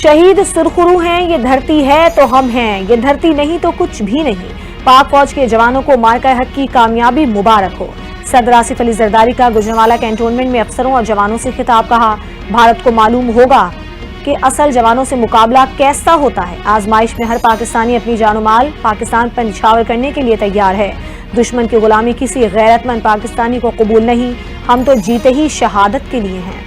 شہید سرخرو ہیں، یہ دھرتی ہے تو ہم ہیں، یہ دھرتی نہیں تو کچھ بھی نہیں۔ پاک فوج کے جوانوں کو مارکہ حق کی کامیابی مبارک ہو۔ صدر آصف علی زرداری کا گجرانوالہ کینٹونمنٹ میں افسروں اور جوانوں سے خطاب، کہا بھارت کو معلوم ہوگا کہ اصل جوانوں سے مقابلہ کیسا ہوتا ہے۔ آزمائش میں ہر پاکستانی اپنی جان و مال پاکستان پر نچھاور کرنے کے لیے تیار ہے۔ دشمن کی غلامی کسی غیرت مند پاکستانی کو قبول نہیں، ہم تو جیتے ہی شہادت کے لیے ہیں۔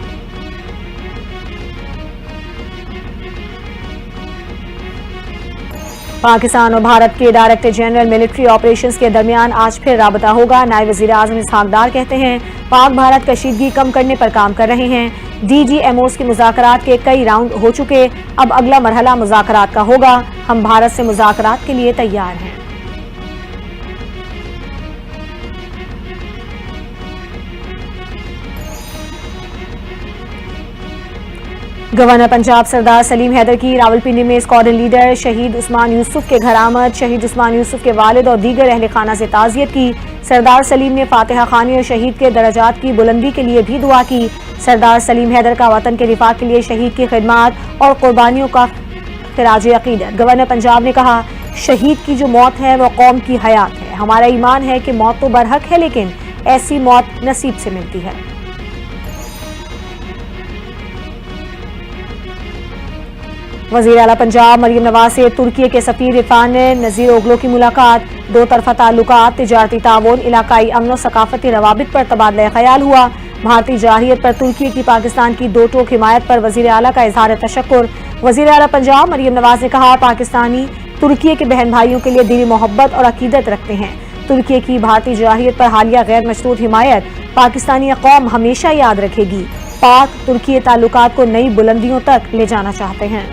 پاکستان اور بھارت کے ڈائریکٹر جنرل ملٹری آپریشنز کے درمیان آج پھر رابطہ ہوگا۔ نائب وزیر اعظم اسحاق ڈار کہتے ہیں پاک بھارت کشیدگی کم کرنے پر کام کر رہے ہیں۔ ڈی جی ایم اوز کے مذاکرات کے کئی راؤنڈ ہو چکے، اب اگلا مرحلہ مذاکرات کا ہوگا۔ ہم بھارت سے مذاکرات کے لیے تیار ہیں۔ گورنر پنجاب سردار سلیم حیدر کی راولپنڈی میں اسکواڈرن لیڈر شہید عثمان یوسف کے گھر آمد۔ شہید عثمان یوسف کے والد اور دیگر اہل خانہ سے تعزیت کی۔ سردار سلیم نے فاتحہ خوانی اور شہید کے درجات کی بلندی کے لیے بھی دعا کی۔ سردار سلیم حیدر کا وطن کے دفاع کے لیے شہید کی خدمات اور قربانیوں کا خراج عقیدت۔ گورنر پنجاب نے کہا شہید کی جو موت ہے وہ قوم کی حیات ہے۔ ہمارا ایمان ہے کہ موت تو برحق ہے لیکن ایسی موت نصیب سے ملتی ہے۔ وزیر اعلیٰ پنجاب مریم نواز سے ترکی کے سفیر عرفان نذیر اوغلو کی ملاقات۔ دو طرفہ تعلقات، تجارتی تعاون، علاقائی امن و ثقافتی روابط پر تبادلہ خیال ہوا۔ بھارتی جارحیت پر ترکی کی پاکستان کی دو ٹوک حمایت پر وزیر اعلیٰ کا اظہار تشکر۔ وزیر اعلیٰ پنجاب مریم نواز نے کہا پاکستانی ترکی کے بہن بھائیوں کے لیے دلی محبت اور عقیدت رکھتے ہیں۔ ترکی کی بھارتی جارحیت پر حالیہ غیر مشروط حمایت پاکستانی قوم ہمیشہ یاد رکھے گی۔ پاک ترکی تعلقات کو نئی بلندیوں تک لے جانا چاہتے ہیں۔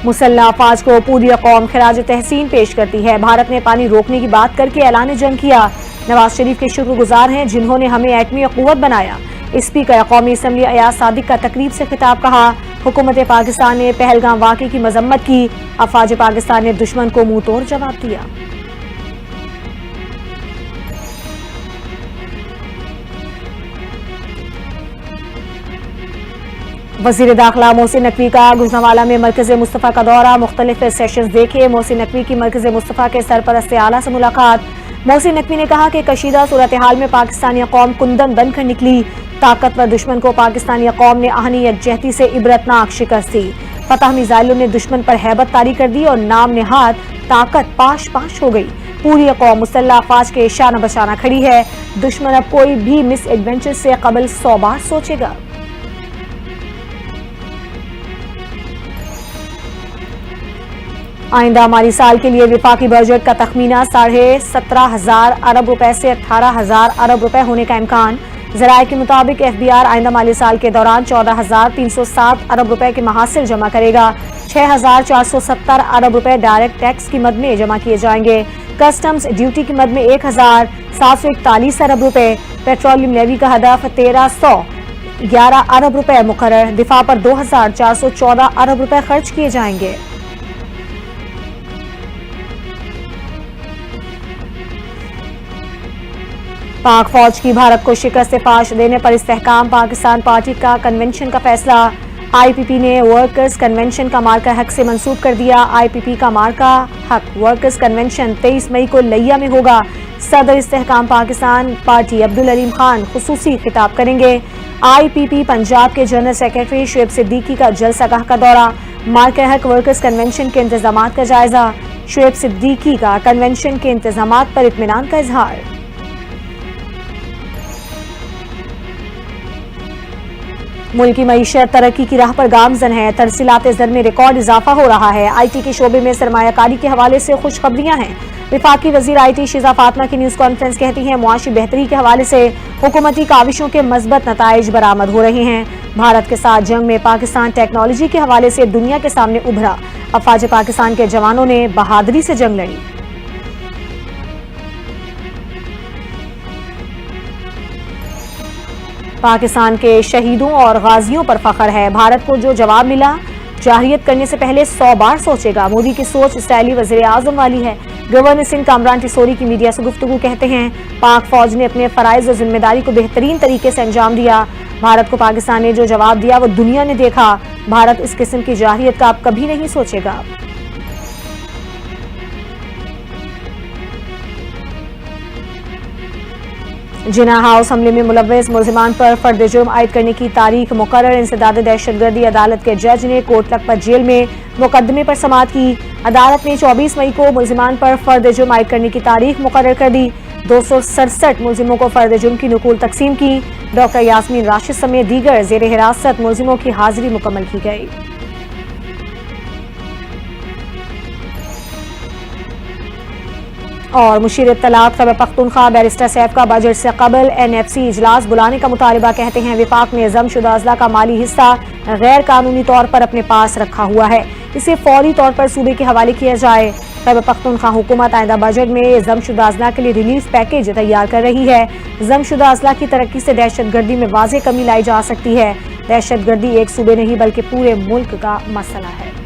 مسلح افواج کو پوری قوم خراج تحسین پیش کرتی ہے۔ بھارت نے پانی روکنے کی بات کر کے اعلان جنگ کیا۔ نواز شریف کے شکر گزار ہیں جنہوں نے ہمیں ایٹمی قوت بنایا۔ اسپیکر قومی اسمبلی ایاز صادق کا تقریب سے خطاب، کہا حکومت پاکستان نے پہلگام واقعے کی مذمت کی۔ افواج پاکستان نے دشمن کو منہ توڑ جواب دیا۔ وزیر داخلہ محسن نقوی کا گجرانوالہ میں مرکز مصطفیٰ کا دورہ، مختلف سیشنز دیکھے۔ محسن نقوی کی مرکز مصطفیٰ کے سرپرست اعلیٰ سے ملاقات۔ محسن نقوی نے کہا کہ کشیدہ صورتحال میں پاکستانی قوم کندن بن کر نکلی۔ طاقتور دشمن کو پاکستانی قوم نے آہنی یکجہتی سے عبرتناک شکست دی۔ فتح میزائلوں نے دشمن پر ہیبت طاری کر دی اور نام نہاد طاقت پاش پاش ہو گئی۔ پوری قوم مسلح افواج کے شانہ بشانہ کھڑی ہے۔ دشمن اب کوئی بھی مس ایڈونچر سے قبل 100 بار سوچے گا۔ آئندہ مالی سال کے لیے وفاقی بجٹ کا تخمینہ 17,500 ارب روپے سے 18,000 ارب روپے ہونے کا امکان۔ ذرائع کے مطابق ایف بی آر آئندہ مالی سال کے دوران 14,307 ارب روپے کے محاصل جمع کرے گا۔ 6,470 ارب روپے ڈائریکٹ ٹیکس کی مد میں جمع کیے جائیں گے۔ کسٹمز ڈیوٹی کی مد میں 1,741 ارب روپے۔ پیٹرولیم لیوی کا ہدف 1,311 ارب روپے مقرر۔ دفاع پر 2,414 ارب روپے خرچ کیے جائیں گے۔ پاک فوج کی بھارت کو شکست فاش دینے پر استحکام، پاکستان پارٹی کا کنونشن کا فیصلہ۔ آئی پی پی نے ورکرز کنونشن کا مارکہ حق سے منسوب کر دیا۔ آئی پی پی کا مارکہ حق ورکرز کنونشن 23 مئی کو لیا میں ہوگا۔ صدر استحکام پاکستان پارٹی عبدالعلیم خان خصوصی خطاب کریں گے۔ آئی پی پی پنجاب کے جنرل سیکرٹری شعیب صدیقی کا جلسہ گاہ کا دورہ، مارکہ حق ورکرز کنونشن کے انتظامات کا جائزہ۔ شعیب صدیقی کا کنونشن کے انتظامات پر اطمینان کا اظہار۔ ملکی معیشت ترقی کی راہ پر گامزن ہے، ترسیلات زر میں ریکارڈ اضافہ ہو رہا ہے۔ آئی ٹی کے شعبے میں سرمایہ کاری کے حوالے سے خوشخبریاں ہیں۔ وفاقی وزیر آئی ٹی شیزہ فاطمہ کی نیوز کانفرنس کہتی ہیں معاشی بہتری کے حوالے سے حکومتی کاوشوں کے مثبت نتائج برآمد ہو رہے ہیں۔ بھارت کے ساتھ جنگ میں پاکستان ٹیکنالوجی کے حوالے سے دنیا کے سامنے ابھرا۔ افواج پاکستان کے جوانوں نے بہادری سے جنگ لڑی۔ پاکستان کے شہیدوں اور غازیوں پر فخر ہے۔ بھارت کو جو جواب ملا جارحیت کرنے سے پہلے 100 بار سوچے گا۔ مودی کی سوچ اسرائیلی وزیر اعظم والی ہے۔ گورنر سندھ کامران ٹیسوری کی میڈیا سے گفتگو کہتے ہیں پاک فوج نے اپنے فرائض اور ذمہ داری کو بہترین طریقے سے انجام دیا۔ بھارت کو پاکستان نے جو جواب دیا وہ دنیا نے دیکھا۔ بھارت اس قسم کی جارحیت کا اب کبھی نہیں سوچے گا۔ جناح ہاؤس حملے میں ملوث ملزمان پر فرد جرم عائد کرنے کی تاریخ مقرر۔ انسداد دہشت گردی عدالت کے جج نے کوٹ لکھپت جیل میں مقدمے پر سماعت کی۔ عدالت نے 24 مئی کو ملزمان پر فرد جرم عائد کرنے کی تاریخ مقرر کر دی۔ 267 ملزموں کو فرد جرم کی نقول تقسیم کی۔ ڈاکٹر یاسمین راشد سمیت دیگر زیر حراست ملزموں کی حاضری مکمل کی گئی۔ اور مشیر اطلاعات خیبر پختونخوا بیرسٹر سیف کا بجٹ سے قبل NFC اجلاس بلانے کا مطالبہ۔ کہتے ہیں وفاق نے ضم شدہ اضلاع کا مالی حصہ غیر قانونی طور پر اپنے پاس رکھا ہوا ہے، اسے فوری طور پر صوبے کے حوالے کیا جائے۔ خیبر پختونخوا حکومت آئندہ بجٹ میں ضم شدہ اضلاع کے لیے ریلیف پیکیج تیار کر رہی ہے۔ ضم شدہ اضلاع کی ترقی سے دہشت گردی میں واضح کمی لائی جا سکتی ہے۔ دہشت گردی ایک صوبے نہیں بلکہ پورے ملک کا مسئلہ ہے۔